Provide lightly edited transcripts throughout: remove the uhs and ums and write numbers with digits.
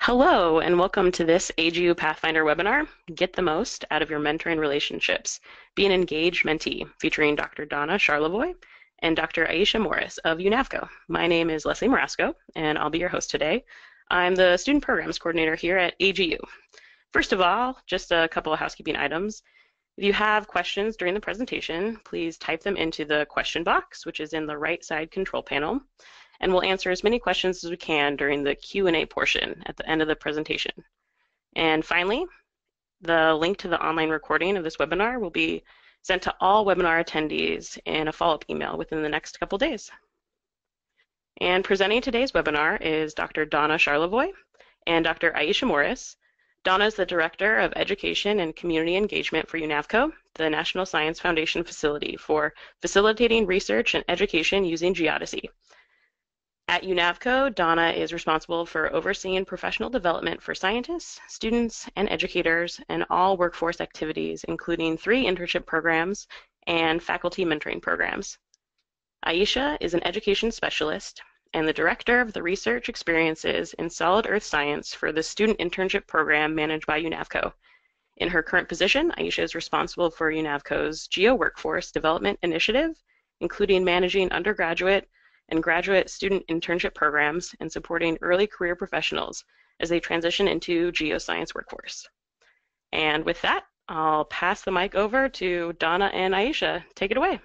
Hello, and welcome to this AGU Pathfinder webinar, Get the Most Out of Your Mentoring Relationships, Be an Engaged Mentee, featuring Dr. Donna Charlevoix and Dr. Aisha Morris of UNAVCO. My name is Leslie Marasco, and I'll be your host today. I'm the Student Programs Coordinator here at AGU. First of all, just a couple of housekeeping items. If you have questions during the presentation, please type them into the question box, which is in the right side control panel, and we'll answer as many questions as we can during the Q&A portion at the end of the presentation. And finally, the link to the online recording of this webinar will be sent to all webinar attendees in a follow-up email within the next couple days. And presenting today's webinar is Dr. Donna Charlevoix and Dr. Aisha Morris. Donna is the Director of Education and Community Engagement for UNAVCO, the National Science Foundation facility for facilitating research and education using geodesy. At UNAVCO, Donna is responsible for overseeing professional development for scientists, students, and educators, and all workforce activities, including 3 internship programs and faculty mentoring programs. Aisha is an education specialist and the director of the research experiences in solid earth science for the student internship program managed by UNAVCO. In her current position, Aisha is responsible for UNAVCO's Geo Workforce Development Initiative, including managing undergraduate and graduate student internship programs and supporting early career professionals as they transition into geoscience workforce. And with that, I'll pass the mic over to Donna and Aisha. Take it away.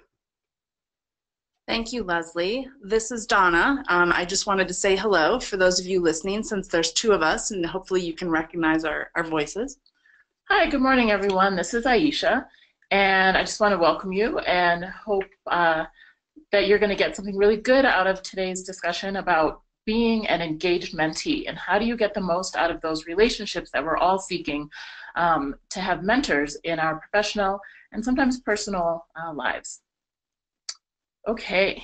Thank you, Leslie. This is Donna. I just wanted to say hello for those of you listening, since there's 2 of us, and hopefully you can recognize our voices. Hi, good morning, everyone. This is Aisha, and I just want to welcome you and hope that you're going to get something really good out of today's discussion about being an engaged mentee and how do you get the most out of those relationships that we're all seeking to have mentors in our professional and sometimes personal lives. Okay,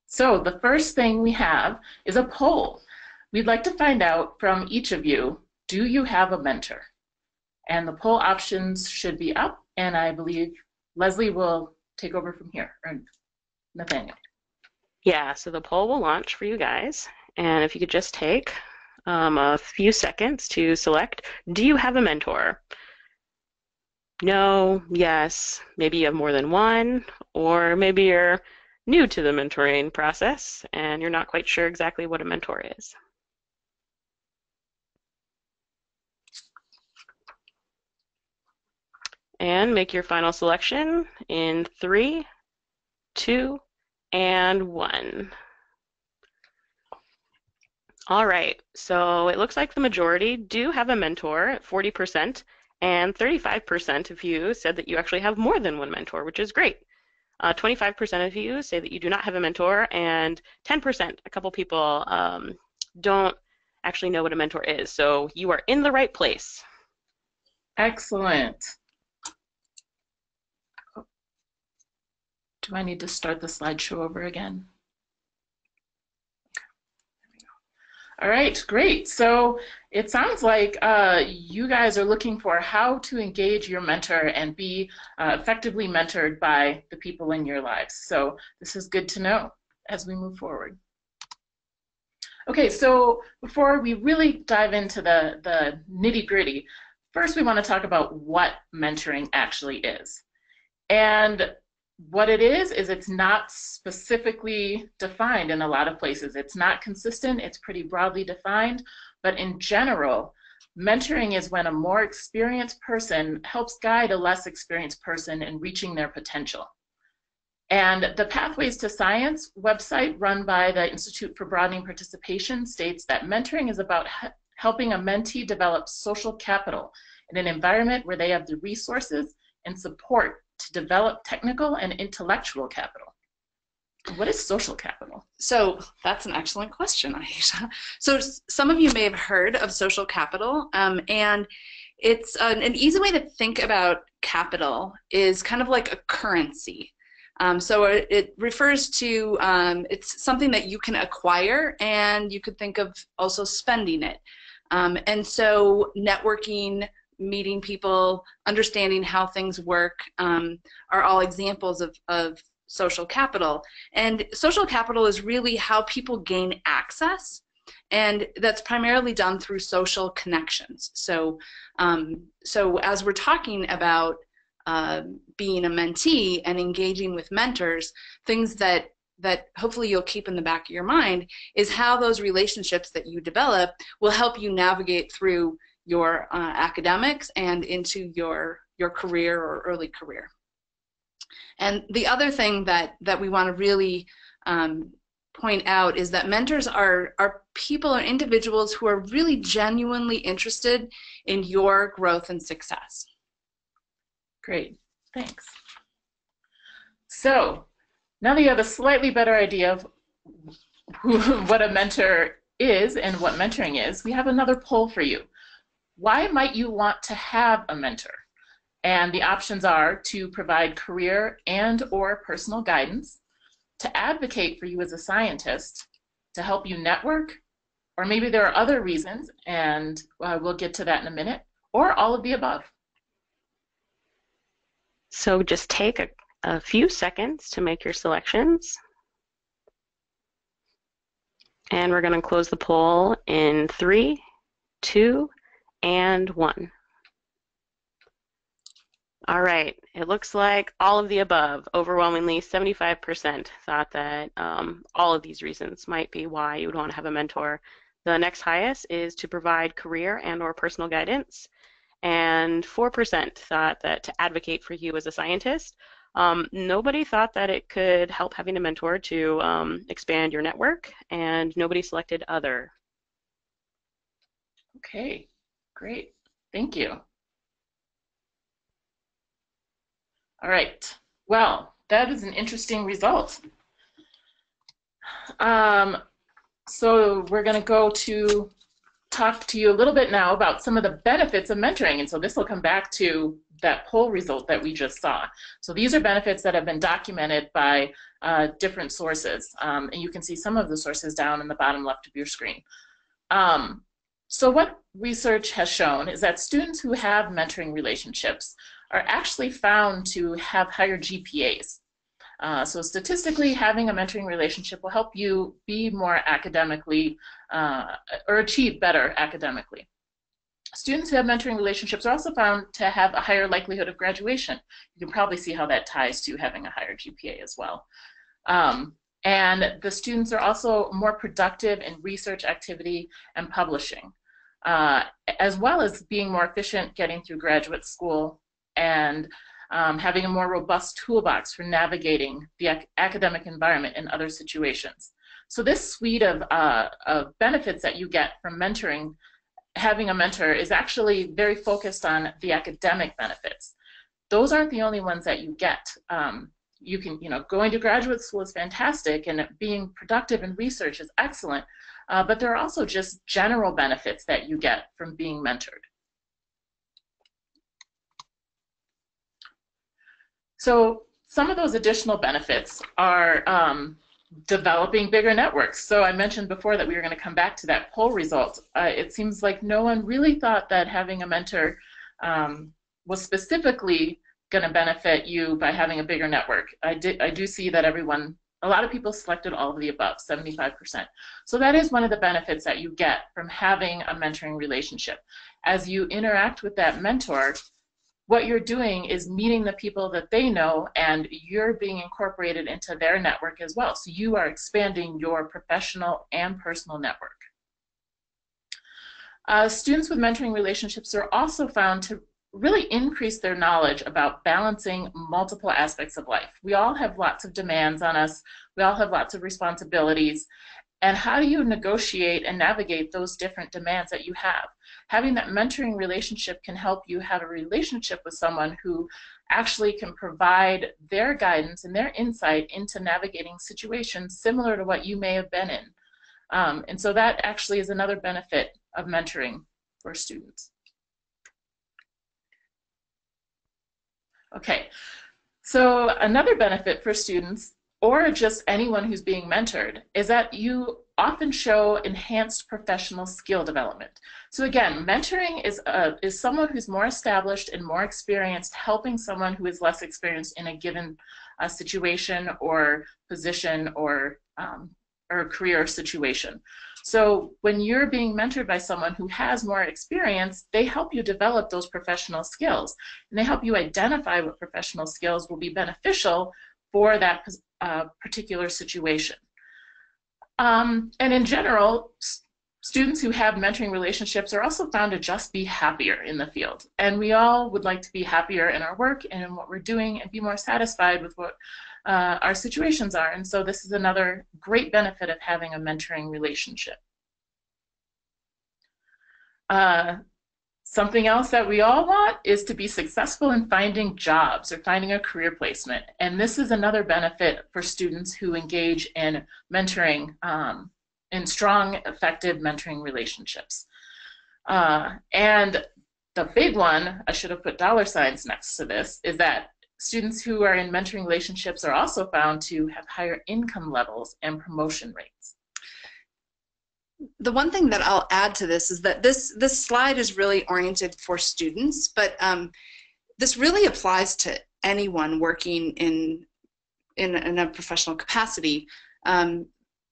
so the first thing we have is a poll. We'd like to find out from each of you, do you have a mentor? And the poll options should be up, and I believe Leslie will take over from here. Nathaniel. Yeah, so the poll will launch for you guys, and if you could just take a few seconds to select, do you have a mentor? No, yes, maybe you have more than one, or maybe you're new to the mentoring process and you're not quite sure exactly what a mentor is. And make your final selection in 3, 2, and 1. All right, so it looks like the majority do have a mentor at 40%, and 35% of you said that you actually have more than one mentor, which is great. 25% of you say that you do not have a mentor, and 10%, a couple people, don't actually know what a mentor is. So you are in the right place. Excellent. Do I need to start the slideshow over again? All right, great. So it sounds like you guys are looking for how to engage your mentor and be effectively mentored by the people in your lives. So this is good to know as we move forward. Okay, so before we really dive into the nitty-gritty, first we want to talk about what mentoring actually is. And what it is it's not specifically defined in a lot of places. It's not consistent, it's pretty broadly defined, but in general, mentoring is when a more experienced person helps guide a less experienced person in reaching their potential. And the Pathways to Science website run by the Institute for Broadening Participation states that mentoring is about helping a mentee develop social capital in an environment where they have the resources and support to develop technical and intellectual capital. What is social capital? So that's an excellent question, Aisha. So some of you may have heard of social capital, and it's an easy way to think about capital is kind of like a currency. So it refers to, it's something that you can acquire, and you could think of also spending it. And so networking, meeting people, understanding how things work are all examples of social capital. And social capital is really how people gain access and that's primarily done through social connections. So, as we're talking about being a mentee and engaging with mentors, things that hopefully you'll keep in the back of your mind is how those relationships that you develop will help you navigate through your academics and into your career or early career. And the other thing that we want to really point out is that mentors are people or individuals who are really genuinely interested in your growth and success. Great, thanks. So now that you have a slightly better idea of what a mentor is and what mentoring is, we have another poll for you. Why might you want to have a mentor? And the options are to provide career and or personal guidance, to advocate for you as a scientist, to help you network, or maybe there are other reasons, and we'll get to that in a minute, or all of the above. So just take a few seconds to make your selections. And we're going to close the poll in 3, 2, and 1. All right, it looks like all of the above. Overwhelmingly, 75% thought that all of these reasons might be why you would want to have a mentor. The next highest is to provide career and or personal guidance. And 4% thought that to advocate for you as a scientist. Nobody thought that it could help having a mentor to expand your network, and nobody selected other. Okay, great, thank you. All right, well, that is an interesting result. So we're going to go to talk to you a little bit now about some of the benefits of mentoring, and so this will come back to that poll result that we just saw. So these are benefits that have been documented by different sources, and you can see some of the sources down in the bottom left of your screen. So what research has shown is that students who have mentoring relationships are actually found to have higher GPAs. So statistically, having a mentoring relationship will help you be more academically or achieve better academically. Students who have mentoring relationships are also found to have a higher likelihood of graduation. You can probably see how that ties to having a higher GPA as well. And the students are also more productive in research activity and publishing, as well as being more efficient getting through graduate school and having a more robust toolbox for navigating the academic environment in other situations. So this suite of benefits that you get from mentoring, having a mentor, is actually very focused on the academic benefits. Those aren't the only ones that you get. You can, going to graduate school is fantastic, and being productive in research is excellent, but there are also just general benefits that you get from being mentored. So some of those additional benefits are developing bigger networks. So I mentioned before that we were going to come back to that poll result. It seems like no one really thought that having a mentor was specifically going to benefit you by having a bigger network. I do see that a lot of people selected all of the above, 75%. So that is one of the benefits that you get from having a mentoring relationship. As you interact with that mentor, what you're doing is meeting the people that they know, and you're being incorporated into their network as well. So you are expanding your professional and personal network. Students with mentoring relationships are also found to really increase their knowledge about balancing multiple aspects of life. We all have lots of demands on us. We all have lots of responsibilities. And how do you negotiate and navigate those different demands that you have? Having that mentoring relationship can help you have a relationship with someone who actually can provide their guidance and their insight into navigating situations similar to what you may have been in. And so that actually is another benefit of mentoring for students. Okay, so another benefit for students, or just anyone who's being mentored, is that you often show enhanced professional skill development. So again, mentoring is someone who's more established and more experienced helping someone who is less experienced in a given situation or position or or career situation. So when you're being mentored by someone who has more experience, they help you develop those professional skills, and they help you identify what professional skills will be beneficial for that particular situation. And in general, students who have mentoring relationships are also found to just be happier in the field. And we all would like to be happier in our work and in what we're doing and be more satisfied with what our situations are. And so this is another great benefit of having a mentoring relationship. Something else that we all want is to be successful in finding jobs or finding a career placement. And this is another benefit for students who engage in mentoring, in strong, effective mentoring relationships. And the big one, I should have put dollar signs next to this, is that students who are in mentoring relationships are also found to have higher income levels and promotion rates. The one thing that I'll add to this is that this slide is really oriented for students, but this really applies to anyone working in a professional capacity.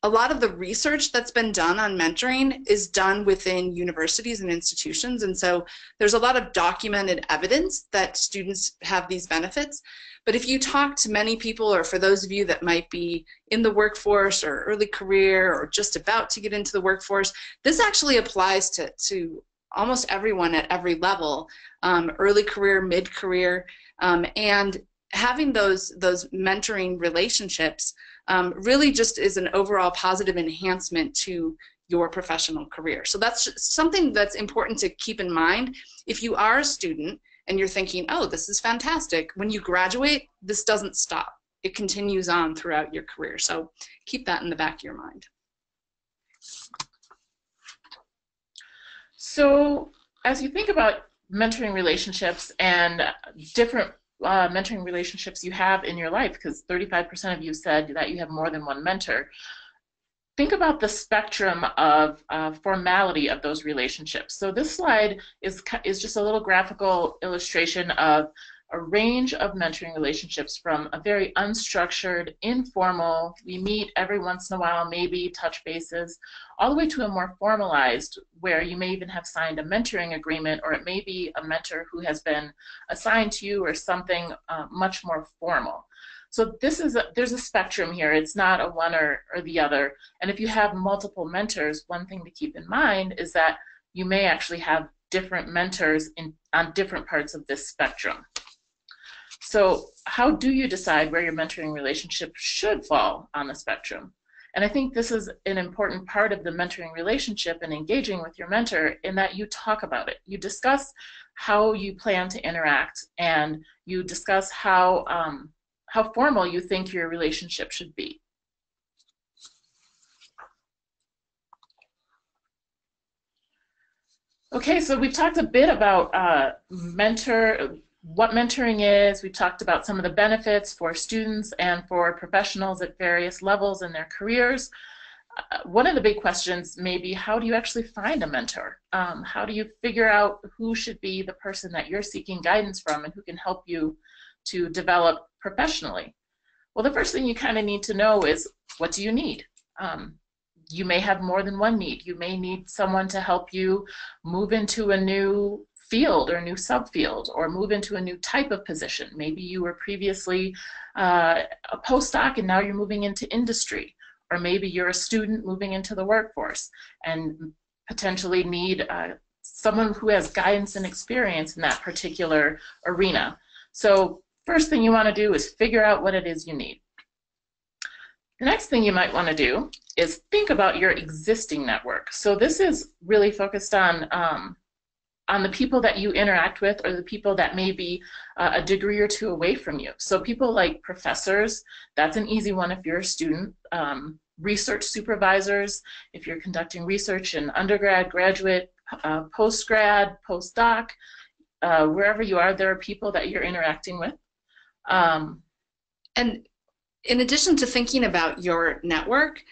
A lot of the research that's been done on mentoring is done within universities and institutions, and so there's a lot of documented evidence that students have these benefits. But if you talk to many people, or for those of you that might be in the workforce or early career or just about to get into the workforce, this actually applies to almost everyone at every level, early career, mid-career, and having those mentoring relationships really just is an overall positive enhancement to your professional career. So that's something that's important to keep in mind. If you are a student and you're thinking, oh, this is fantastic, when you graduate, this doesn't stop. It continues on throughout your career. So keep that in the back of your mind. So as you think about mentoring relationships and different mentoring relationships you have in your life, because 35% of you said that you have more than one mentor, think about the spectrum of formality of those relationships. So this slide is just a little graphical illustration of a range of mentoring relationships, from a very unstructured, informal, we meet every once in a while, maybe touch bases, all the way to a more formalized, where you may even have signed a mentoring agreement, or it may be a mentor who has been assigned to you, or something much more formal. So there's a spectrum here. It's not a one or the other. And if you have multiple mentors, one thing to keep in mind is that you may actually have different mentors on different parts of this spectrum. So how do you decide where your mentoring relationship should fall on the spectrum? And I think this is an important part of the mentoring relationship and engaging with your mentor, in that you talk about it. You discuss how you plan to interact, and you discuss how formal you think your relationship should be. Okay, so we've talked a bit about what mentoring is. We've talked about some of the benefits for students and for professionals at various levels in their careers. One of the big questions may be, how do you actually find a mentor? How do you figure out who should be the person that you're seeking guidance from and who can help you to develop professionally? Well, the first thing you kind of need to know is, what do you need? You may have more than one need. You may need someone to help you move into a new field or a new subfield, or move into a new type of position. Maybe you were previously a postdoc and now you're moving into industry, or maybe you're a student moving into the workforce and potentially need someone who has guidance and experience in that particular arena. So first thing you want to do is figure out what it is you need. The next thing you might want to do is think about your existing network. So this is really focused on the people that you interact with, or the people that may be a degree or two away from you. So people like professors, that's an easy one if you're a student. Research supervisors, if you're conducting research in undergrad, graduate, postgrad, postdoc, wherever you are, there are people that you're interacting with. And in addition to thinking about your network,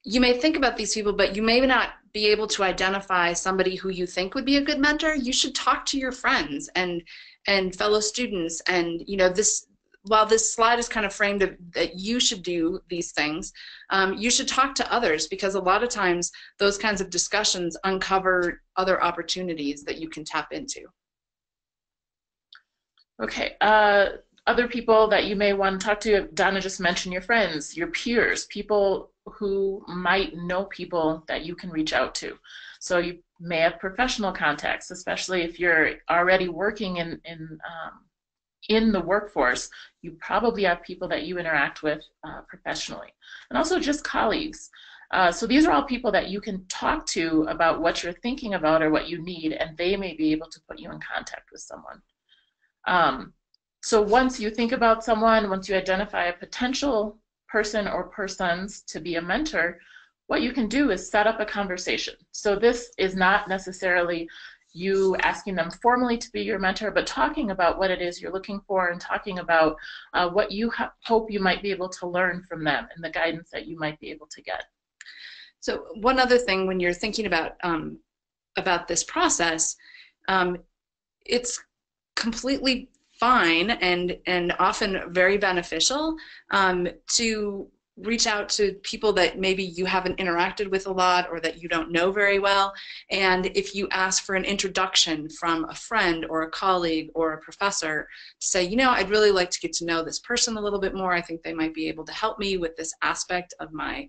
you may think about these people, but you may not be able to identify somebody who you think would be a good mentor. You should talk to your friends and fellow students, and while this slide is kind of framed that you should do these things, you should talk to others, because a lot of times those kinds of discussions uncover other opportunities that you can tap into. Okay, other people that you may want to talk to, Donna just mentioned your friends, your peers, people who might know people that you can reach out to. So you may have professional contacts, especially if you're already working in the workforce. You probably have people that you interact with professionally, and also just colleagues. So these are all people that you can talk to about what you're thinking about or what you need, and they may be able to put you in contact with someone. So once you think about someone, once you identify a potential person or persons to be a mentor, what you can do is set up a conversation. So this is not necessarily you asking them formally to be your mentor, but talking about what it is you're looking for and talking about what you hope you might be able to learn from them and the guidance that you might be able to get. So one other thing, when you're thinking about this process, it's completely fine and often very beneficial to reach out to people that maybe you haven't interacted with a lot or that you don't know very well. And if you ask for an introduction from a friend or a colleague or a professor, to say, you know, I'd really like to get to know this person a little bit more. I think they might be able to help me with this aspect of my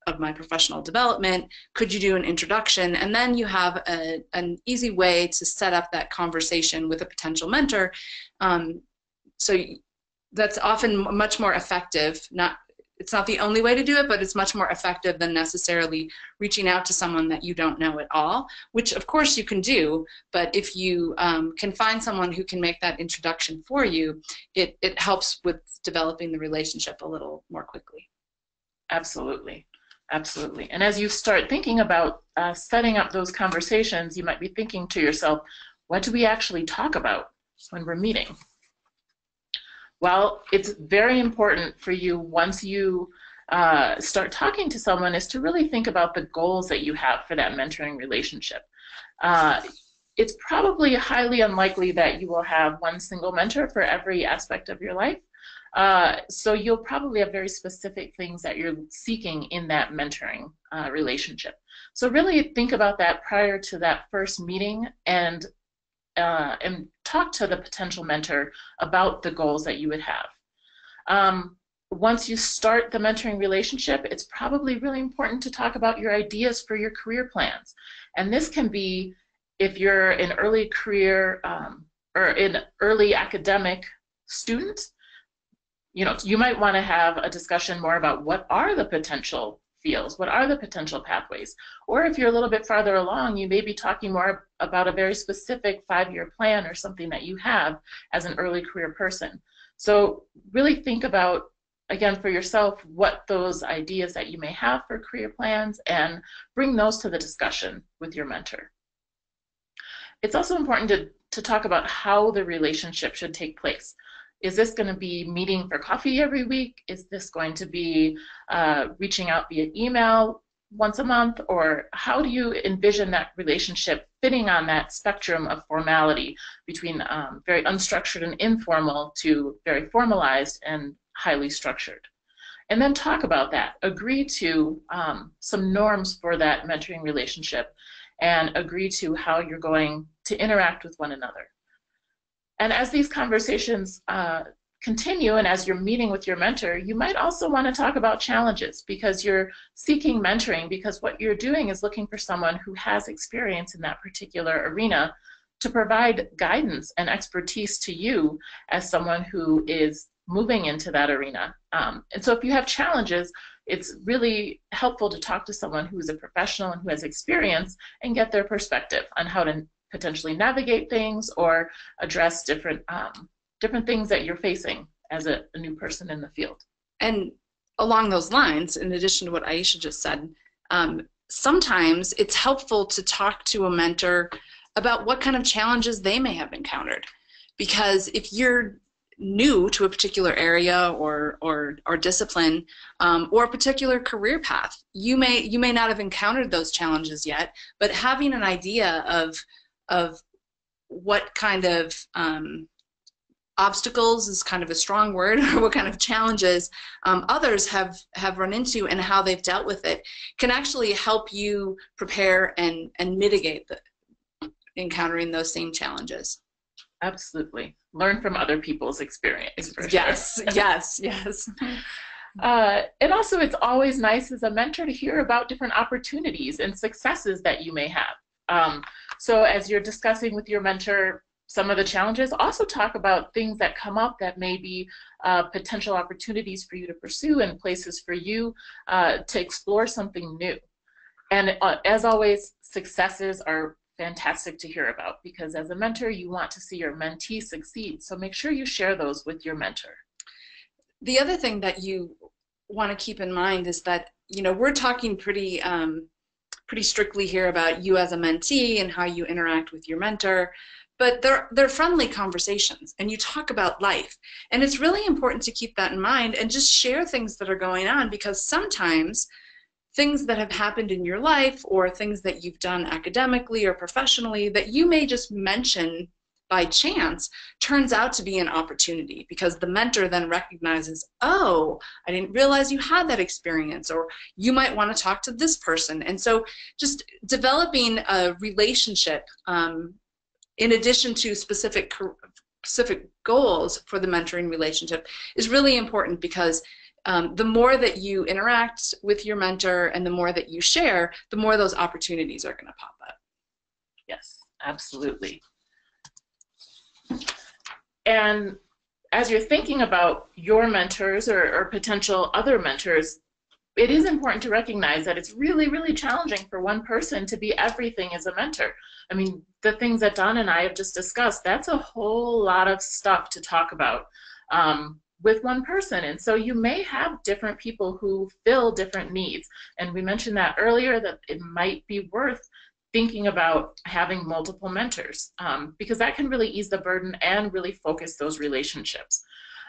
professional development. Could you do an introduction? And then you have an easy way to set up that conversation with a potential mentor. So that's often much more effective. It's not the only way to do it, but it's much more effective than necessarily reaching out to someone that you don't know at all, which of course you can do, but if you can find someone who can make that introduction for you, it helps with developing the relationship a little more quickly. Absolutely. Absolutely. And as you start thinking about setting up those conversations, you might be thinking to yourself, what do we actually talk about when we're meeting? Well, it's very important for you, once you start talking to someone, is to really think about the goals that you have for that mentoring relationship. It's probably highly unlikely that you will have one single mentor for every aspect of your life. So you'll probably have very specific things that you're seeking in that mentoring relationship. So really think about that prior to that first meeting, and talk to the potential mentor about the goals that you would have. Once you start the mentoring relationship, it's probably really important to talk about your ideas for your career plans. And this can be, if you're an early career or an early academic student, you know, you might want to have a discussion more about what are the potential fields, what are the potential pathways. Or if you're a little bit farther along, you may be talking more about a very specific 5-year plan or something that you have as an early career person. So really think about, again, for yourself, what those ideas that you may have for career plans, and bring those to the discussion with your mentor. It's also important to talk about how the relationship should take place. Is this going to be meeting for coffee every week? Is this going to be reaching out via email once a month? Or how do you envision that relationship fitting on that spectrum of formality between very unstructured and informal to very formalized and highly structured? And then talk about that. Agree to some norms for that mentoring relationship, and agree to how you're going to interact with one another. And as these conversations continue, and as you're meeting with your mentor, you might also want to talk about challenges, because you're seeking mentoring because what you're doing is looking for someone who has experience in that particular arena to provide guidance and expertise to you as someone who is moving into that arena. And so if you have challenges, it's really helpful to talk to someone who is a professional and who has experience and get their perspective on how to potentially navigate things or address different things that you're facing as a new person in the field. And along those lines, in addition to what Aisha just said, sometimes it's helpful to talk to a mentor about what kind of challenges they may have encountered. Because if you're new to a particular area or discipline or a particular career path, you may not have encountered those challenges yet, but having an idea of what kind of obstacles is kind of a strong word, or what kind of challenges others have run into and how they've dealt with it can actually help you prepare and mitigate encountering those same challenges. Absolutely. Learn from other people's experience. For yes, sure. yes, yes. And also, it's always nice as a mentor to hear about different opportunities and successes that you may have. So as you're discussing with your mentor some of the challenges, also talk about things that come up that may be potential opportunities for you to pursue and places for you to explore something new. And as always, successes are fantastic to hear about, because as a mentor, you want to see your mentee succeed. So make sure you share those with your mentor. The other thing that you want to keep in mind is that, we're talking pretty strictly here about you as a mentee and how you interact with your mentor, but they're friendly conversations, and you talk about life. And it's really important to keep that in mind and just share things that are going on, because sometimes things that have happened in your life or things that you've done academically or professionally that you may just mention by chance turns out to be an opportunity, because the mentor then recognizes, oh, I didn't realize you had that experience, or you might want to talk to this person. And so just developing a relationship in addition to specific goals for the mentoring relationship is really important, because the more that you interact with your mentor and the more that you share, the more those opportunities are going to pop up. Yes, absolutely. And as you're thinking about your mentors or potential other mentors, it is important to recognize that it's really, really challenging for one person to be everything as a mentor. I mean, the things that Donna and I have just discussed, that's a whole lot of stuff to talk about with one person. And so you may have different people who fill different needs. And we mentioned that earlier, that it might be worth thinking about having multiple mentors, because that can really ease the burden and really focus those relationships.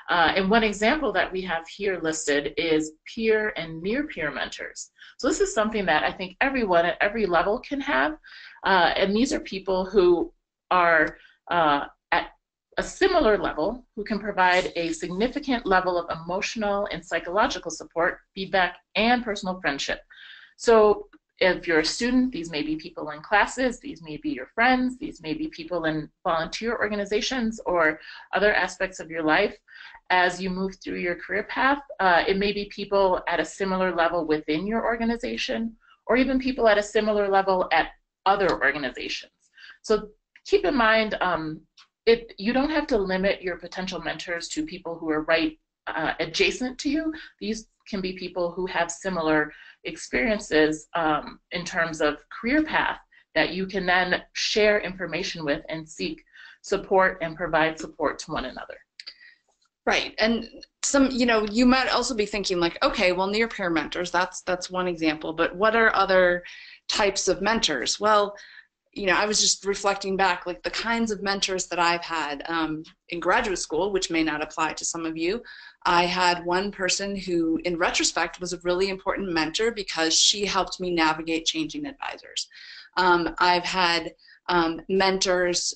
And one example that we have here listed is peer and near-peer mentors. So this is something that I think everyone at every level can have. And these are people who are at a similar level, who can provide a significant level of emotional and psychological support, feedback, and personal friendship. So if you're a student, these may be people in classes, these may be your friends, these may be people in volunteer organizations or other aspects of your life. As you move through your career path, it may be people at a similar level within your organization, or even people at a similar level at other organizations. So keep in mind, you don't have to limit your potential mentors to people who are right adjacent to you. These can be people who have similar experiences in terms of career path that you can then share information with and seek support and provide support to one another. Right, and you might also be thinking like, okay, well, near-peer mentors, that's one example, but what are other types of mentors? Well, I was just reflecting back, like the kinds of mentors that I've had in graduate school, which may not apply to some of you. I had one person who, in retrospect, was a really important mentor because she helped me navigate changing advisors. I've had mentors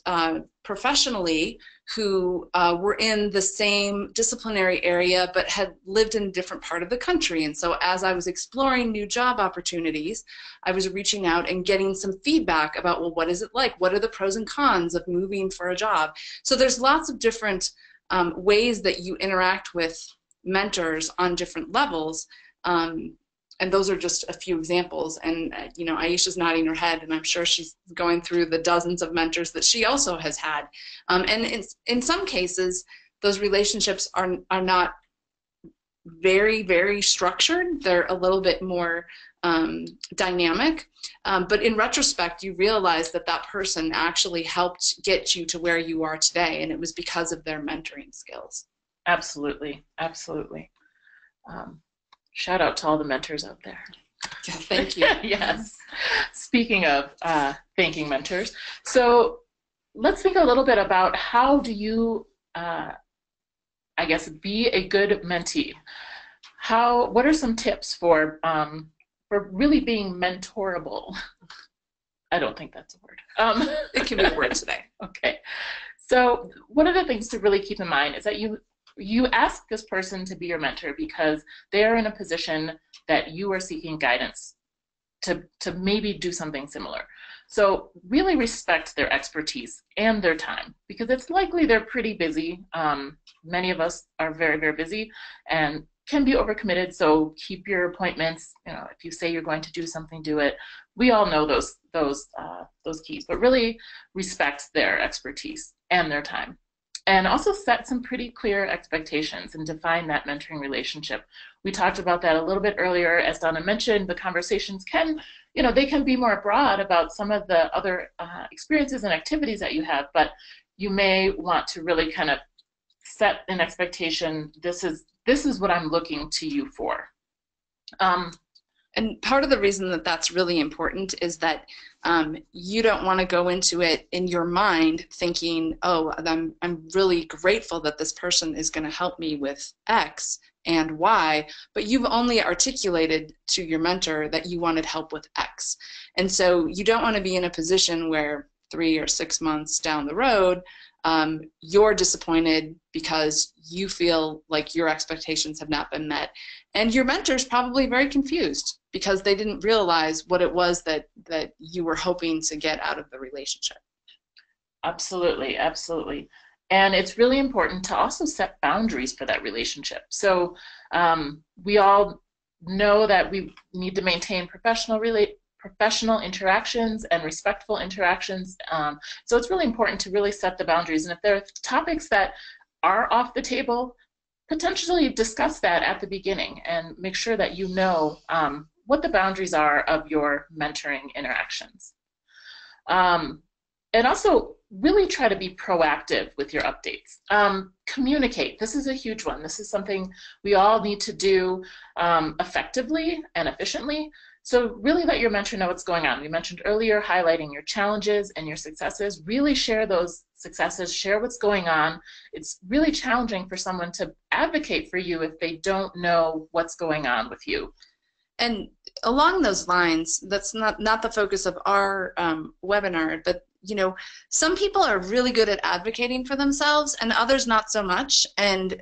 professionally who were in the same disciplinary area but had lived in a different part of the country. And so as I was exploring new job opportunities, I was reaching out and getting some feedback about, well, what is it like? What are the pros and cons of moving for a job? So there's lots of different ways that you interact with mentors on different levels. And those are just a few examples. And Aisha's nodding her head, and I'm sure she's going through the dozens of mentors that she also has had. And in some cases, those relationships are not very, very structured. They're a little bit more dynamic. But in retrospect, you realize that that person actually helped get you to where you are today, and it was because of their mentoring skills. Absolutely, absolutely. Shout out to all the mentors out there. Yeah, thank you. Yes. Speaking of thanking mentors, so let's think a little bit about how do you, be a good mentee? What are some tips for really being mentorable? I don't think that's a word. It can be a word today. Okay. So one of the things to really keep in mind is that you ask this person to be your mentor because they are in a position that you are seeking guidance to maybe do something similar. So really respect their expertise and their time, because it's likely they're pretty busy. Many of us are very, very busy and can be overcommitted, so keep your appointments. You know, if you say you're going to do something, do it. We all know those keys, but really respect their expertise and their time. And also set some pretty clear expectations and define that mentoring relationship. We talked about that a little bit earlier. As Donna mentioned, the conversations can, they can be more broad about some of the other experiences and activities that you have, but you may want to really kind of set an expectation. This is what I'm looking to you for. And part of the reason that that's really important is that you don't want to go into it in your mind thinking, oh, I'm really grateful that this person is going to help me with X and Y, but you've only articulated to your mentor that you wanted help with X. And so you don't want to be in a position where 3 or 6 months down the road, you're disappointed because you feel like your expectations have not been met. And your mentor's probably very confused because they didn't realize what it was that you were hoping to get out of the relationship. Absolutely, absolutely. And it's really important to also set boundaries for that relationship. So we all know that we need to maintain professional interactions and respectful interactions. So it's really important to really set the boundaries. And if there are topics that are off the table, potentially discuss that at the beginning and make sure that you know what the boundaries are of your mentoring interactions. And also really try to be proactive with your updates. Communicate. This is a huge one. This is something we all need to do effectively and efficiently. So really let your mentor know what's going on. We mentioned earlier highlighting your challenges and your successes. Really share those successes, share what's going on. It's really challenging for someone to advocate for you if they don't know what's going on with you. And along those lines, that's not the focus of our webinar, but some people are really good at advocating for themselves and others not so much. And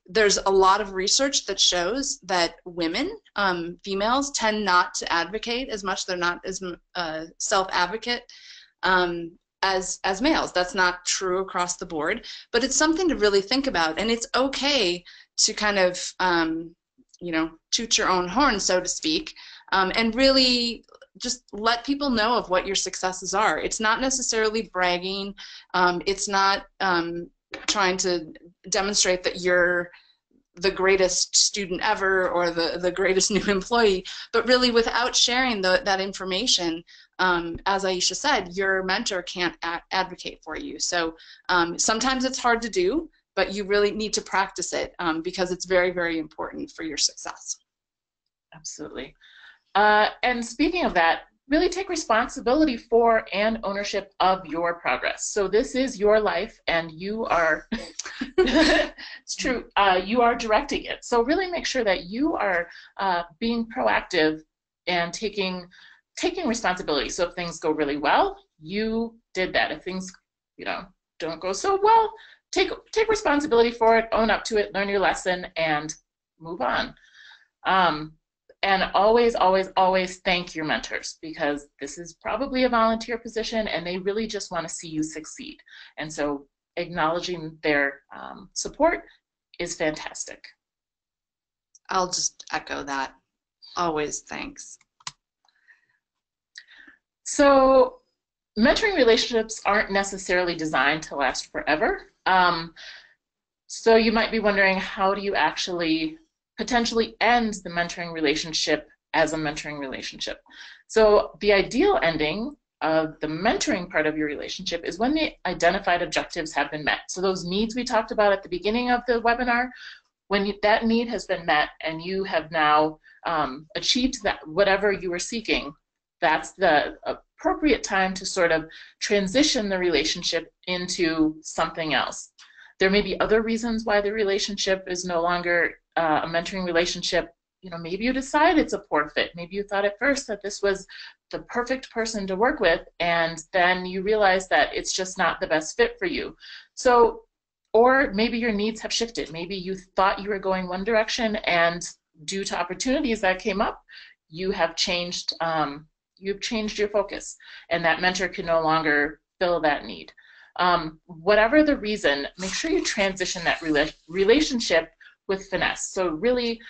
there's a lot of research that shows that women, females, tend not to advocate as much. They're not as self-advocate as males. That's not true across the board, but it's something to really think about. And it's okay to kind of, toot your own horn, so to speak, and really just let people know of what your successes are. It's not necessarily bragging. It's not trying to demonstrate that you're the greatest student ever or the greatest new employee, but really without sharing that information, as Aisha said, your mentor can't advocate for you. So sometimes it's hard to do, but you really need to practice it because it's very, very important for your success. Absolutely. And speaking of that, really take responsibility for and ownership of your progress. So this is your life and you are, it's true, you are directing it. So really make sure that you are being proactive and taking responsibility. So if things go really well, you did that. If things, don't go so well, take responsibility for it, own up to it, learn your lesson, and move on. And always, always, always thank your mentors, because this is probably a volunteer position and they really just want to see you succeed. And so acknowledging their support is fantastic. I'll just echo that. Always thanks. So mentoring relationships aren't necessarily designed to last forever. So you might be wondering, how do you actually potentially end the mentoring relationship as a mentoring relationship? So the ideal ending of the mentoring part of your relationship is when the identified objectives have been met. So those needs we talked about at the beginning of the webinar, when that need has been met and you have now achieved that whatever you were seeking, that's the appropriate time to sort of transition the relationship into something else. There may be other reasons why the relationship is no longer a mentoring relationship. Maybe you decide it's a poor fit. Maybe you thought at first that this was the perfect person to work with, and then you realize that it's just not the best fit for you. So, or maybe your needs have shifted. Maybe you thought you were going one direction, and due to opportunities that came up, you have changed. You've changed your focus, and that mentor can no longer fill that need. Whatever the reason, make sure you transition that relationship with finesse. So really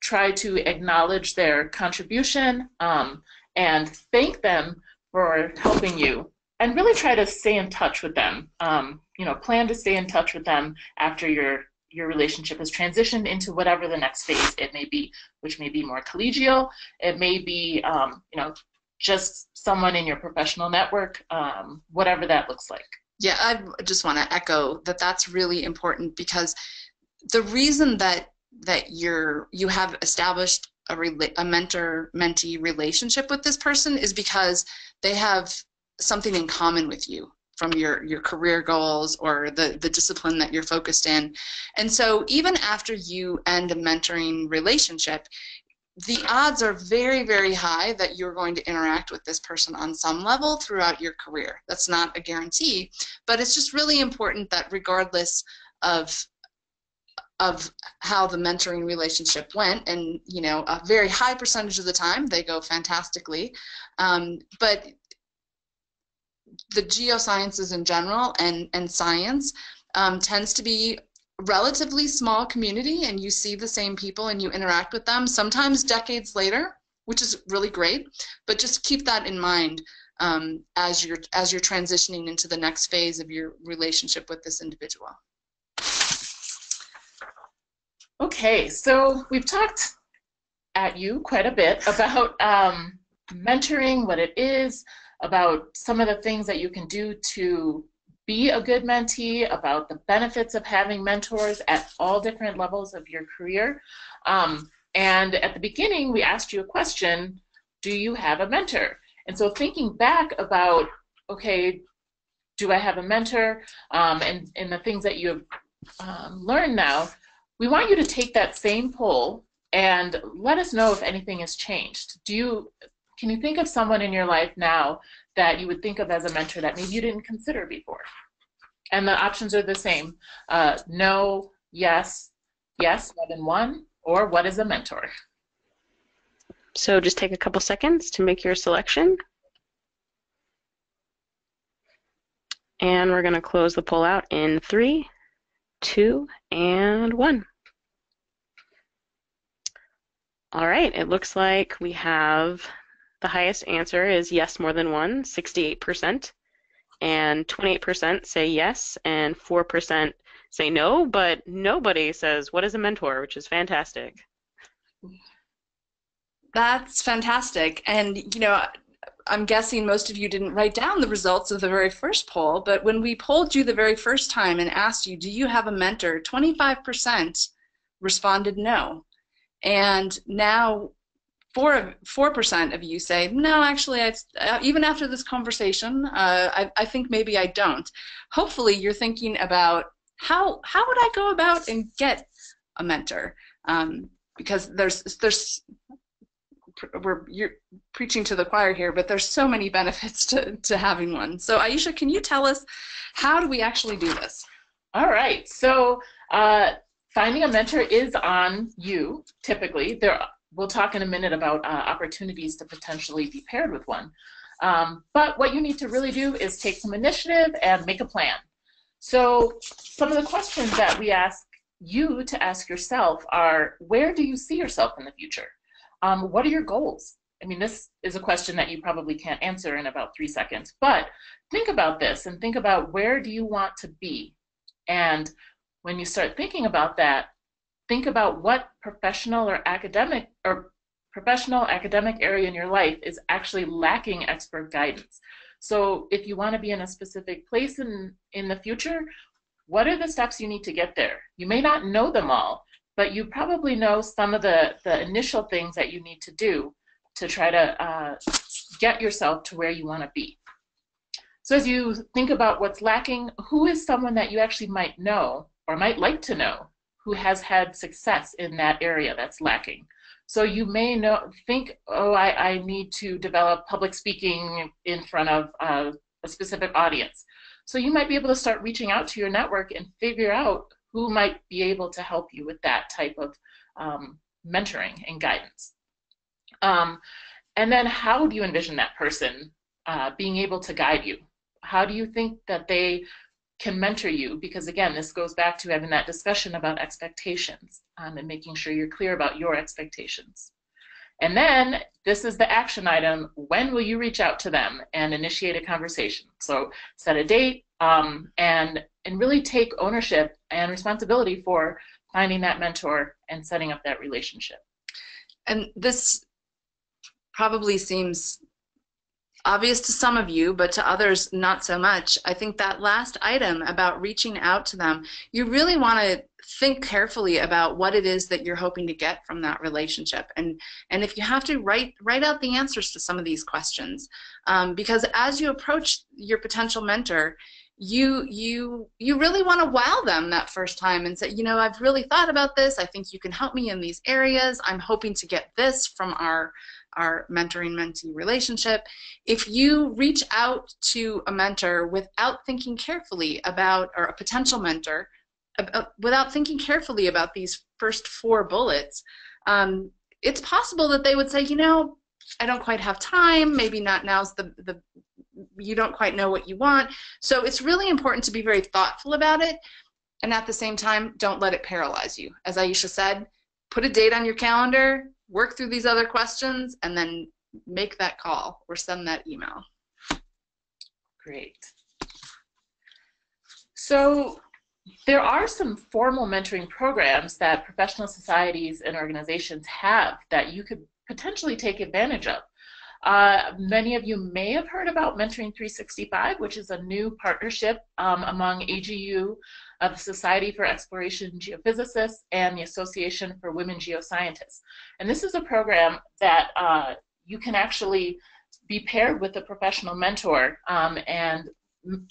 try to acknowledge their contribution and thank them for helping you, and really try to stay in touch with them. Plan to stay in touch with them after your relationship has transitioned into whatever the next phase it may be, which may be more collegial. It may be, just someone in your professional network, whatever that looks like. Yeah, I just want to echo that that's really important, because the reason that you have established a mentor-mentee relationship with this person is because they have something in common with you from your career goals or the discipline that you're focused in. And so even after you end a mentoring relationship, the odds are very, very high that you're going to interact with this person on some level throughout your career. That's not a guarantee, but it's just really important that regardless of how the mentoring relationship went, and a very high percentage of the time they go fantastically, but the geosciences in general and science tends to be relatively small community, and you see the same people and you interact with them sometimes decades later, which is really great. But just keep that in mind as you're transitioning into the next phase of your relationship with this individual. Okay, so we've talked at you quite a bit about mentoring, what it is, about some of the things that you can do to be a good mentee, about the benefits of having mentors at all different levels of your career. And at the beginning, we asked you a question: do you have a mentor? And so thinking back about, okay, do I have a mentor? And the things that you have learned now, we want you to take that same poll and let us know if anything has changed. Can you think of someone in your life now that you would think of as a mentor that maybe you didn't consider before? And the options are the same: no, yes, more than one, or what is a mentor? So just take a couple seconds to make your selection. And we're going to close the poll out in 3, 2, and 1. All right, it looks like we have the highest answer is yes, more than one, 68%. And 28% say yes, and 4% say no, but nobody says, what is a mentor, which is fantastic. That's fantastic. And, I'm guessing most of you didn't write down the results of the very first poll, but when we polled you the very first time and asked you, do you have a mentor, 25% responded no. And now 4% of you say, no, actually, even after this conversation, I think maybe I don't. Hopefully, you're thinking about how would I go about and get a mentor? Because you're preaching to the choir here, but there's so many benefits to having one. So Aisha, can you tell us, how do we actually do this? All right, so finding a mentor is on you, typically. We'll talk in a minute about opportunities to potentially be paired with one. But what you need to really do is take some initiative and make a plan. So some of the questions that we ask you to ask yourself are, where do you see yourself in the future? What are your goals? I mean, this is a question that you probably can't answer in about 3 seconds, but think about this and think about, where do you want to be? And when you start thinking about that, think about what professional academic area in your life is actually lacking expert guidance. So if you want to be in a specific place in the future, what are the steps you need to get there? You may not know them all, but you probably know some of the initial things that you need to do to try to get yourself to where you want to be. So as you think about what's lacking, who is someone that you actually might know or might like to know who has had success in that area that's lacking? So you may think, oh, I need to develop public speaking in front of a specific audience. So you might be able to start reaching out to your network and figure out who might be able to help you with that type of mentoring and guidance. And then how do you envision that person being able to guide you? How do you think that they can mentor you? Because again, this goes back to having that discussion about expectations and making sure you're clear about your expectations. And then this is the action item. When will you reach out to them and initiate a conversation? So set a date and really take ownership and responsibility for finding that mentor and setting up that relationship. And this probably seems obvious to some of you, but to others not so much. I think that last item about reaching out to them, you really want to think carefully about what it is that you're hoping to get from that relationship. And if you have to, write out the answers to some of these questions. Because as you approach your potential mentor, you really want to wow them that first time and say, you know, I've really thought about this. I think you can help me in these areas. I'm hoping to get this from our mentoring-mentee relationship. If you reach out to a mentor without thinking carefully about, or a potential mentor, without thinking carefully about these first 4 bullets, it's possible that they would say, you know, I don't quite have time, maybe not now's you don't quite know what you want. So it's really important to be very thoughtful about it, and at the same time, don't let it paralyze you. As Aisha said, put a date on your calendar, work through these other questions, and then make that call or send that email. Great. So there are some formal mentoring programs that professional societies and organizations have that you could potentially take advantage of. Many of you may have heard about Mentoring 365, which is a new partnership among AGU, the Society for Exploration Geophysicists, and the Association for Women Geoscientists. And this is a program that you can actually be paired with a professional mentor and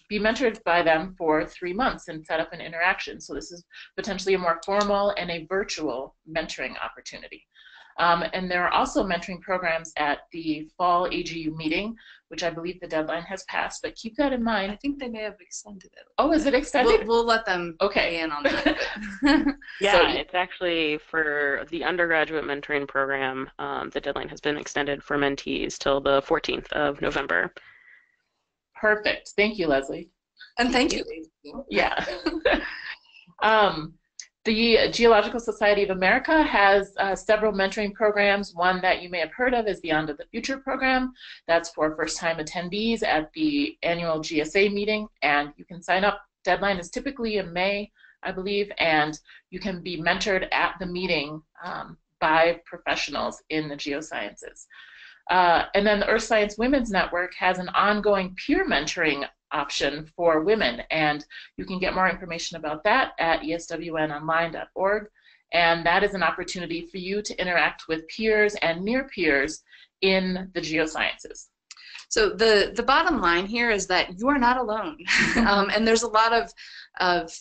be mentored by them for 3 months and set up an interaction. So this is potentially a more formal and a virtual mentoring opportunity. And there are also mentoring programs at the fall AGU meeting, which I believe the deadline has passed, but keep that in mind. I think they may have extended it. Oh, is it extended? We'll let them okay in on that. Yeah, So, it's actually for the undergraduate mentoring program, the deadline has been extended for mentees till the 14th of November. perfect. Thank you, Leslie. And thank you. Yeah. The Geological Society of America has several mentoring programs. One that you may have heard of is the On to the Future program. That's for first-time attendees at the annual GSA meeting, and you can sign up. Deadline is typically in May, I believe, and you can be mentored at the meeting by professionals in the geosciences. And then the Earth Science Women's Network has an ongoing peer mentoring option for women, and you can get more information about that at eswnonline.org, and that is an opportunity for you to interact with peers and near peers in the geosciences. So the bottom line here is that you are not alone, and there's a lot of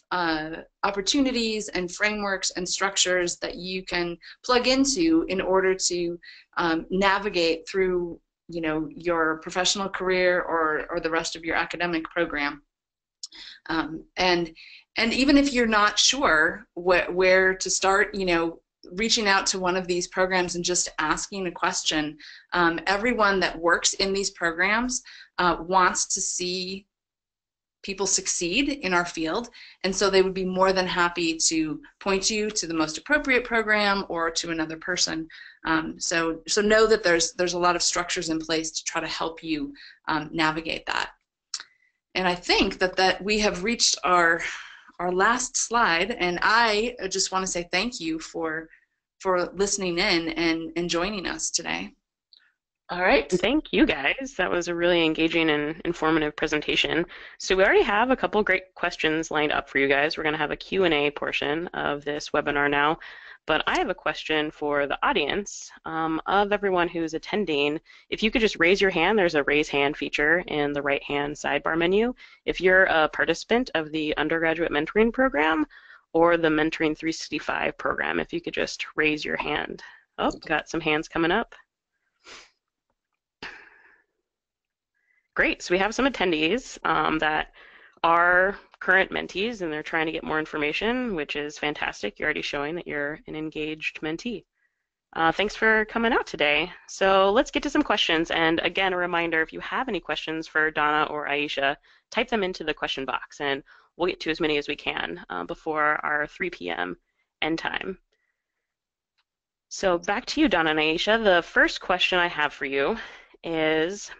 opportunities and frameworks and structures that you can plug into in order to navigate through, you know, your professional career or the rest of your academic program. And even if you're not sure where to start, you know, reaching out to one of these programs and just asking a question. Everyone that works in these programs wants to see people succeed in our field, and so they would be more than happy to point you to the most appropriate program or to another person. So know that there's a lot of structures in place to try to help you navigate that. And I think that we have reached our last slide, and I just want to say thank you for listening in and joining us today. All right. Thank you, guys. That was a really engaging and informative presentation. So we already have a couple great questions lined up for you guys. We're going to have a Q&A portion of this webinar now. But I have a question for the audience of everyone who's attending. If you could just raise your hand, there's a raise hand feature in the right-hand sidebar menu. If you're a participant of the undergraduate mentoring program or the Mentoring 365 program, if you could just raise your hand Oh, got some hands coming up. Great. So we have some attendees that are current mentees and they're trying to get more information, which is fantastic. You're already showing that you're an engaged mentee. Thanks for coming out today. So let's get to some questions. And again, a reminder, if you have any questions for Donna or Aisha, type them into the question box and we'll get to as many as we can before our 3 p.m. end time. So back to you, Donna and Aisha. The first question I have for you is,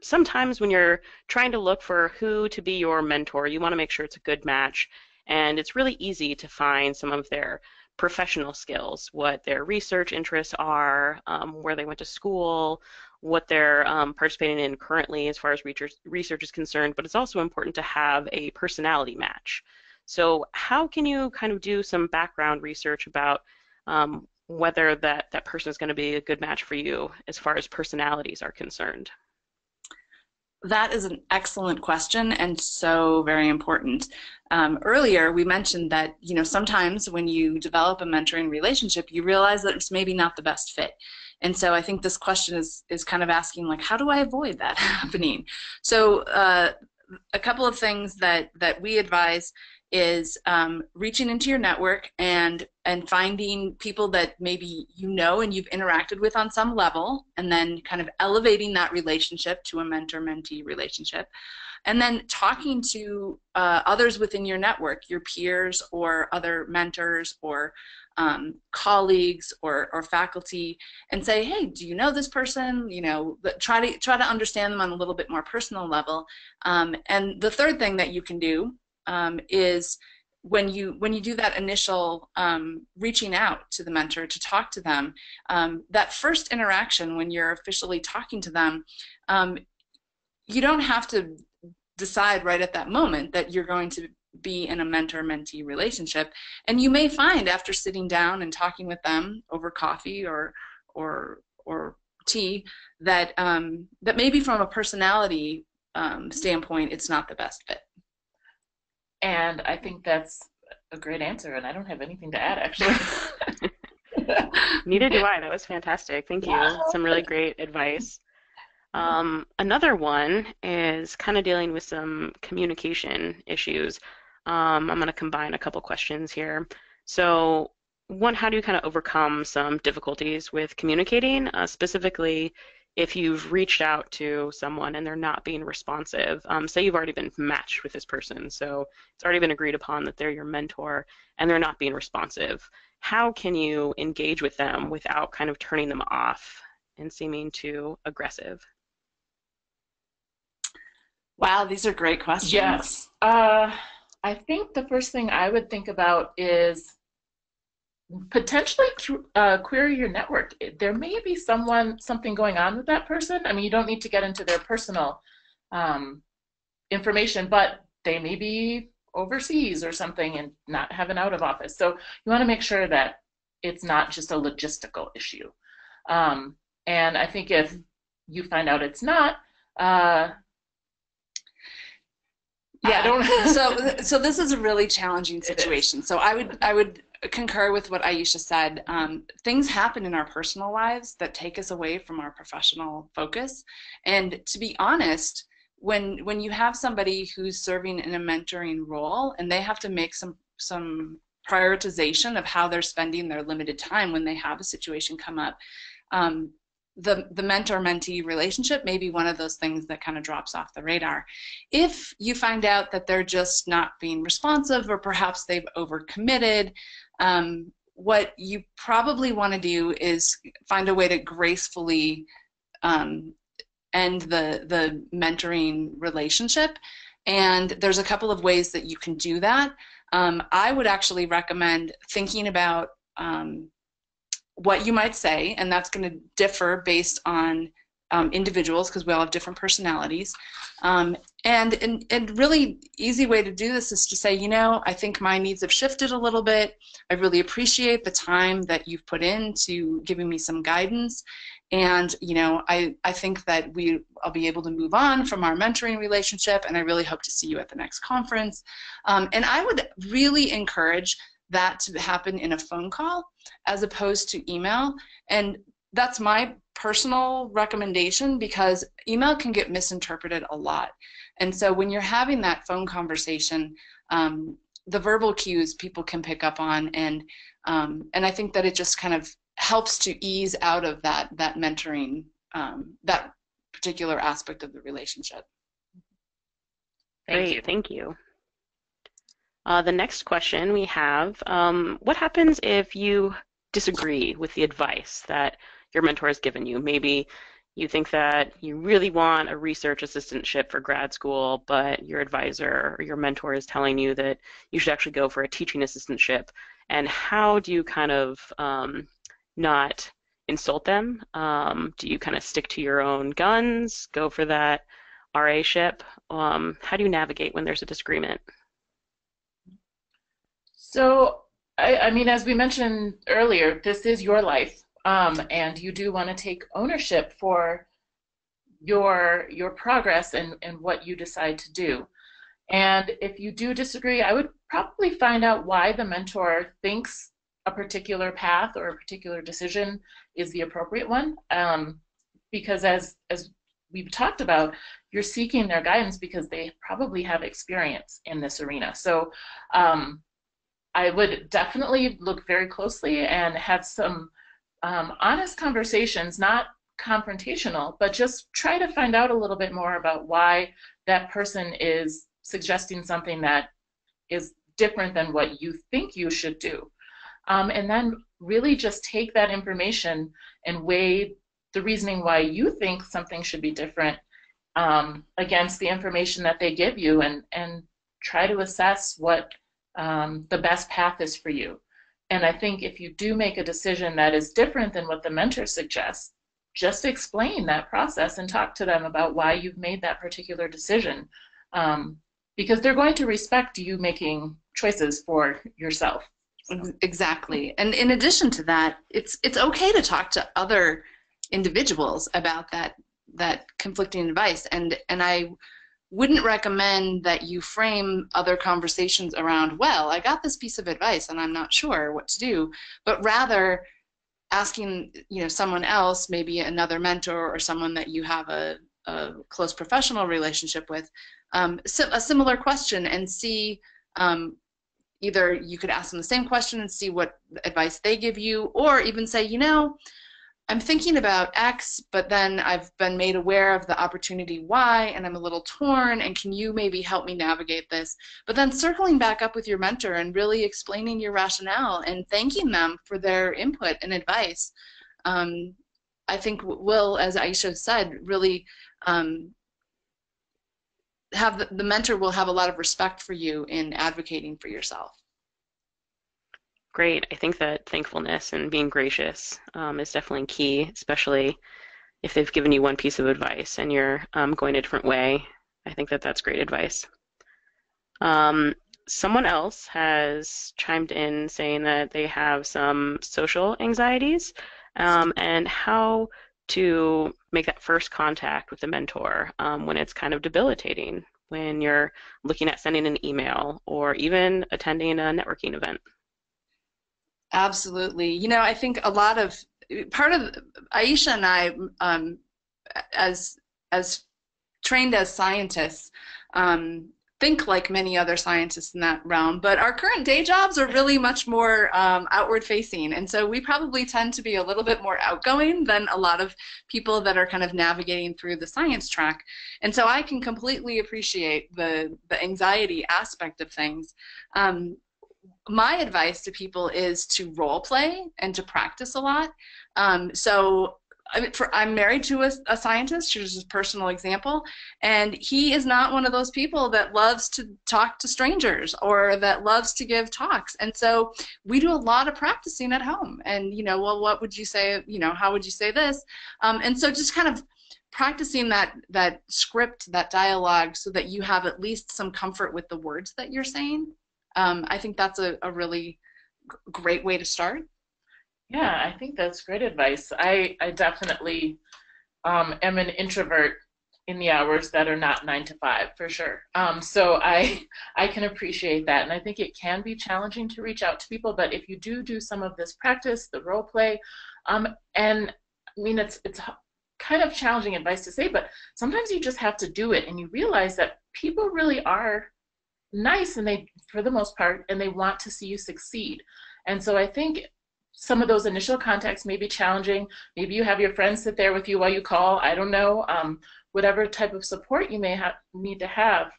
sometimes when you're trying to look for who to be your mentor, you want to make sure it's a good match, and it's really easy to find some of their professional skills, what their research interests are, where they went to school, what they're participating in currently as far as research is concerned, but it's also important to have a personality match. So how can you kind of do some background research about whether that person is going to be a good match for you as far as personalities are concerned? That is an excellent question and so very important. Earlier, we mentioned that sometimes when you develop a mentoring relationship, you realize that it's maybe not the best fit. And so I think this question is kind of asking, like, how do I avoid that happening? So a couple of things that we advise is reaching into your network and finding people that maybe and you've interacted with on some level, and then kind of elevating that relationship to a mentor-mentee relationship, and then talking to others within your network, your peers or other mentors or colleagues or faculty, and say, hey, do you know this person? Try to understand them on a little bit more personal level. And the third thing that you can do is when you do that initial reaching out to the mentor to talk to them, that first interaction when you're officially talking to them, you don't have to decide right at that moment that you're going to be in a mentor-mentee relationship, and you may find after sitting down and talking with them over coffee or tea that that maybe from a personality standpoint it's not the best fit. And I think that's a great answer, and I don't have anything to add, actually. Neither do I. That was fantastic. Thank you. Some really great advice. Another one is kind of dealing with some communication issues. I'm going to combine a couple questions here. So one, how do you kind of overcome some difficulties with communicating, specifically if you've reached out to someone and they're not being responsive? Say you've already been matched with this person, so it's already been agreed upon that they're your mentor and they're not being responsive. How can you engage with them without kind of turning them off and seeming too aggressive? Wow, these are great questions. Yes. I think the first thing I would think about is potentially query your network. There may be something going on with that person. I mean, you don't need to get into their personal information, but they may be overseas or something and not have an out of office. So you want to make sure that it's not just a logistical issue. And I think if you find out it's not, so this is a really challenging situation. So I would concur with what Aisha said. Things happen in our personal lives that take us away from our professional focus. And to be honest, when you have somebody who's serving in a mentoring role and they have to make some prioritization of how they're spending their limited time when they have a situation come up, the mentor-mentee relationship may be one of those things that kind of drops off the radar. If you find out that they're just not being responsive or perhaps they've overcommitted, what you probably want to do is find a way to gracefully end the mentoring relationship. And there's a couple of ways that you can do that. I would actually recommend thinking about what you might say, and that's going to differ based on individuals because we all have different personalities. And really easy way to do this is to say, I think my needs have shifted a little bit. I really appreciate the time that you've put into giving me some guidance. And, I think that I'll be able to move on from our mentoring relationship, and I really hope to see you at the next conference. And I would really encourage that to happen in a phone call as opposed to email. And that's my personal recommendation, because email can get misinterpreted a lot. And so when you're having that phone conversation, the verbal cues people can pick up on, and I think that it just kind of helps to ease out of that mentoring, that particular aspect of the relationship. Great, thank you. The next question we have, what happens if you disagree with the advice that your mentor has given you? Maybe you think that you really want a research assistantship for grad school, but your advisor or your mentor is telling you that you should actually go for a teaching assistantship. And how do you kind of not insult them? Do you kind of stick to your own guns, go for that RA-ship? How do you navigate when there's a disagreement? So, I mean, as we mentioned earlier, this is your life, and you do want to take ownership for your progress and what you decide to do. And if you do disagree, I would probably find out why the mentor thinks a particular path or a particular decision is the appropriate one. Because as we've talked about, you're seeking their guidance because they probably have experience in this arena. So I would definitely look very closely and have some honest conversations, not confrontational, but just try to find out a little bit more about why that person is suggesting something that is different than what you think you should do. And then really just take that information and weigh the reasoning why you think something should be different against the information that they give you, and try to assess what the best path is for you. And I think if you do make a decision that is different than what the mentor suggests, just explain that process and talk to them about why you've made that particular decision, because they're going to respect you making choices for yourself. So. Exactly. And in addition to that, it's okay to talk to other individuals about that conflicting advice, and I wouldn't recommend that you frame other conversations around, well, I got this piece of advice and I'm not sure what to do, but rather asking, someone else, maybe another mentor or someone that you have a close professional relationship with, a similar question, and see, either you could ask them the same question and see what advice they give you, or even say, I'm thinking about X, but then I've been made aware of the opportunity Y, and I'm a little torn, and can you maybe help me navigate this? But then circling back up with your mentor and really explaining your rationale and thanking them for their input and advice, I think will, as Aisha said, really have the mentor will have a lot of respect for you in advocating for yourself. Great. I think that thankfulness and being gracious is definitely key, especially if they've given you one piece of advice and you're going a different way. I think that that's great advice. Someone else has chimed in saying that they have some social anxieties and how to make that first contact with the mentor when it's kind of debilitating, when you're looking at sending an email or even attending a networking event. Absolutely. I think part of Aisha and I, as trained as scientists, think like many other scientists in that realm, but our current day jobs are really much more outward facing, and so we probably tend to be a little bit more outgoing than a lot of people that are kind of navigating through the science track. And so I can completely appreciate the anxiety aspect of things. My advice to people is to role play and to practice a lot. I'm married to a scientist, who's a personal example, and he is not one of those people that loves to talk to strangers or that loves to give talks. And so we do a lot of practicing at home. And, well, what would you say, how would you say this? And so just kind of practicing that script, that dialogue, so that you have at least some comfort with the words that you're saying. I think that's a really great way to start. Yeah, I think that's great advice. I definitely am an introvert in the hours that are not 9 to 5 for sure. So I can appreciate that, and I think it can be challenging to reach out to people. But if you do some of this practice, the role play, and I mean it's kind of challenging advice to say, but sometimes you just have to do it, and you realize that people really are nice, and they, for the most part, and they want to see you succeed. And so I think some of those initial contacts may be challenging. Maybe you have your friends sit there with you while you call. I don't know. Whatever type of support you may need to have.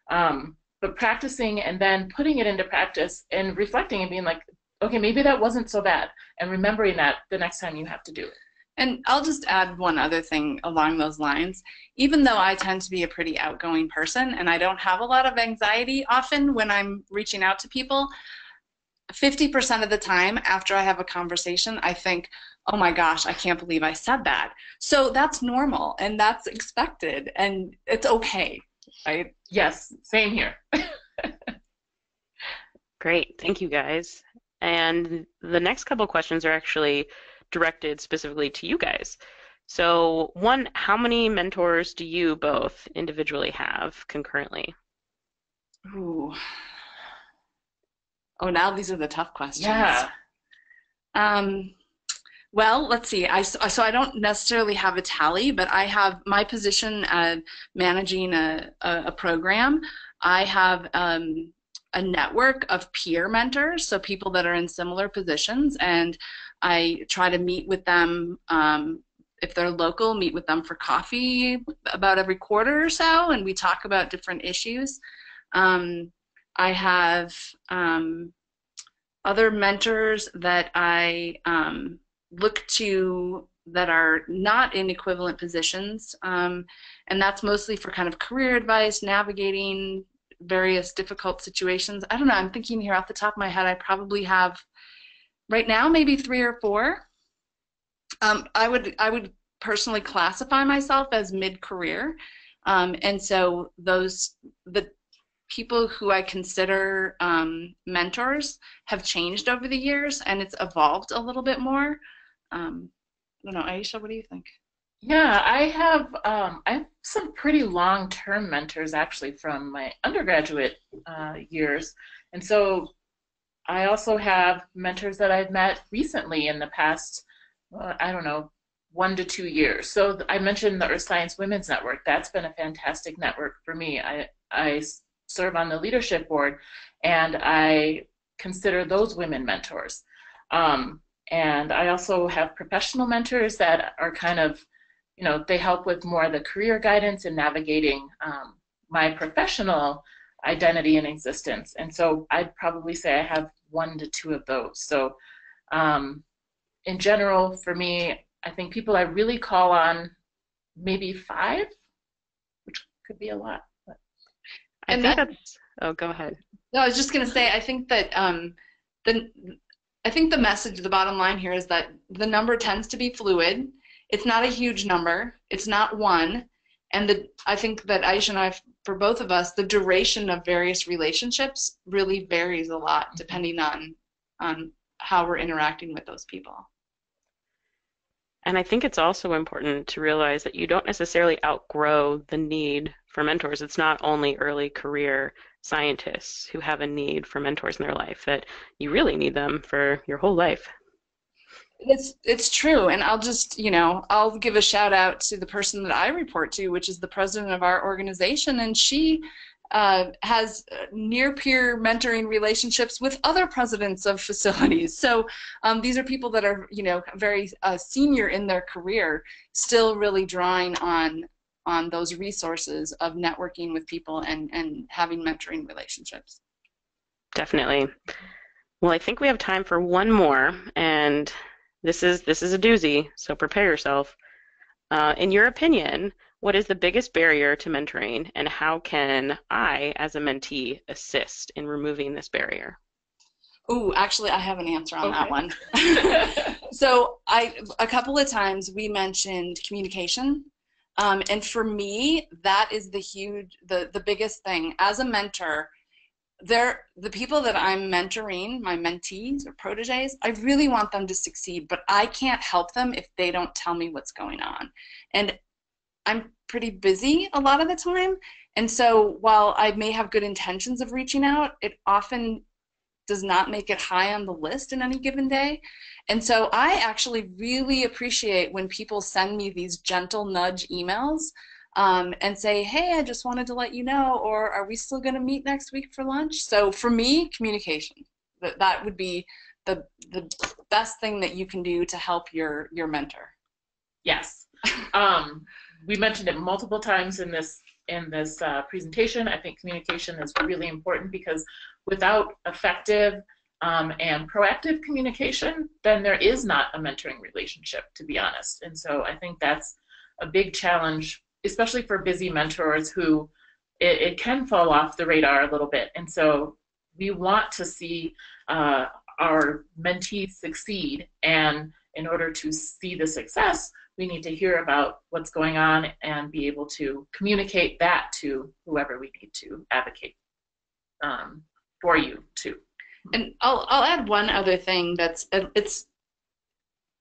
But practicing and then putting it into practice and reflecting and being like, okay, maybe that wasn't so bad, and remembering that the next time you have to do it. And I'll just add one other thing along those lines. Even though I tend to be a pretty outgoing person and I don't have a lot of anxiety often when I'm reaching out to people, 50% of the time after I have a conversation, I think, oh my gosh, I can't believe I said that. So that's normal and that's expected and it's okay, right? Yes, same here. Great, thank you guys. And the next couple questions are actually directed specifically to you guys. So one, how many mentors do you both individually have concurrently? Ooh. Oh, now these are the tough questions. Yeah. Well, let's see. So I don't necessarily have a tally, but I have my position managing a program. I have a network of peer mentors, so people that are in similar positions, and I try to meet with them, if they're local, meet with them for coffee about every quarter or so, and we talk about different issues. I have other mentors that I look to that are not in equivalent positions, and that's mostly for kind of career advice, navigating various difficult situations. I don't know, I'm thinking here off the top of my head, I probably have right now maybe 3 or 4. I would personally classify myself as mid-career, and so the people who I consider mentors have changed over the years, and it's evolved a little bit more. I don't know, Aisha, what do you think? Yeah, I have some pretty long-term mentors actually from my undergraduate years, and so I also have mentors that I've met recently in the past, I don't know, 1 to 2 years. So I mentioned the Earth Science Women's Network. That's been a fantastic network for me. I serve on the leadership board, and I consider those women mentors. And I also have professional mentors that are kind of, you know, they help with more of the career guidance and navigating my professional identity and existence. And so I'd probably say I have 1 to 2 of those. So in general, for me, I think people I really call on, maybe 5, which could be a lot. But. I think that's, oh, go ahead. No, I was just going to say, I think that I think the message, the bottom line here is that the number tends to be fluid. It's not a huge number. It's not 1. And I think that Aisha and I, for both of us, the duration of various relationships really varies a lot depending on how we're interacting with those people. And I think it's also important to realize that you don't necessarily outgrow the need for mentors. It's not only early career scientists who have a need for mentors in their life, that you really need them for your whole life. It's true, and I'll just, I'll give a shout out to the person that I report to, which is the president of our organization, and she has near peer mentoring relationships with other presidents of facilities. So these are people that are, very senior in their career, still really drawing on those resources of networking with people and having mentoring relationships. Definitely. Well, I think we have time for one more, and this is a doozy, so prepare yourself. In your opinion, what is the biggest barrier to mentoring, and how can I, as a mentee, assist in removing this barrier? Ooh, actually, I have an answer on that one. So a couple of times we mentioned communication, and for me, that is the biggest thing. As a mentor, the people that I'm mentoring, my mentees or proteges, I really want them to succeed, but I can't help them if they don't tell me what's going on. And I'm pretty busy a lot of the time. And so while I may have good intentions of reaching out, it often does not make it high on the list in any given day. And so I actually really appreciate when people send me these gentle nudge emails and say, hey, I just wanted to let you know, or are we still going to meet next week for lunch? So for me, communication, that would be the best thing that you can do to help your mentor. Yes. We mentioned it multiple times in this presentation. I think communication is really important, because without effective and proactive communication, then there is not a mentoring relationship, to be honest. And so I think that's a big challenge, especially for busy mentors who it can fall off the radar a little bit. And so we want to see our mentees succeed, and in order to see the success, we need to hear about what's going on and be able to communicate that to whoever we need to advocate for you too. And I'll add one other thing it's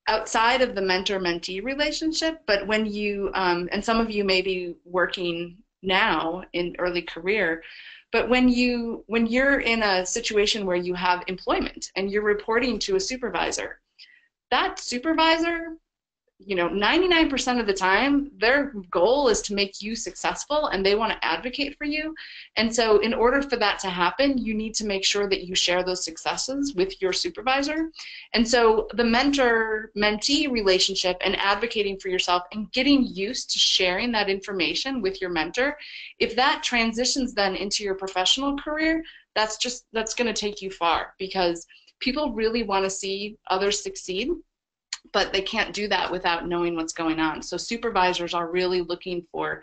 outside of the mentor-mentee relationship, but when you, and some of you may be working now in early career, but when you're in a situation where you have employment and you're reporting to a supervisor, that supervisor, 99% of the time, their goal is to make you successful, and they want to advocate for you. And so in order for that to happen, you need to make sure that you share those successes with your supervisor. And so the mentor-mentee relationship and advocating for yourself and getting used to sharing that information with your mentor, if that transitions then into your professional career, that's going to take you far, because people really want to see others succeed, but they can't do that without knowing what's going on. So supervisors are really looking for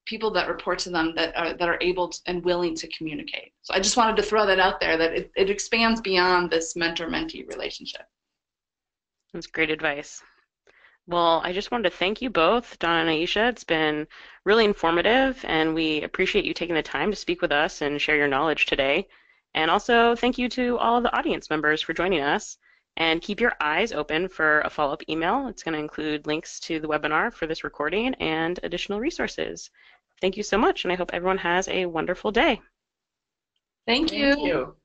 people that report to them that are able to, and willing to communicate. So I just wanted to throw that out there, that it expands beyond this mentor-mentee relationship. That's great advice. Well, I just wanted to thank you both, Donna and Aisha. It's been really informative, and we appreciate you taking the time to speak with us and share your knowledge today. And also thank you to all of the audience members for joining us. And keep your eyes open for a follow-up email. It's going to include links to the webinar for this recording and additional resources. Thank you so much, and I hope everyone has a wonderful day. Thank you. Thank you.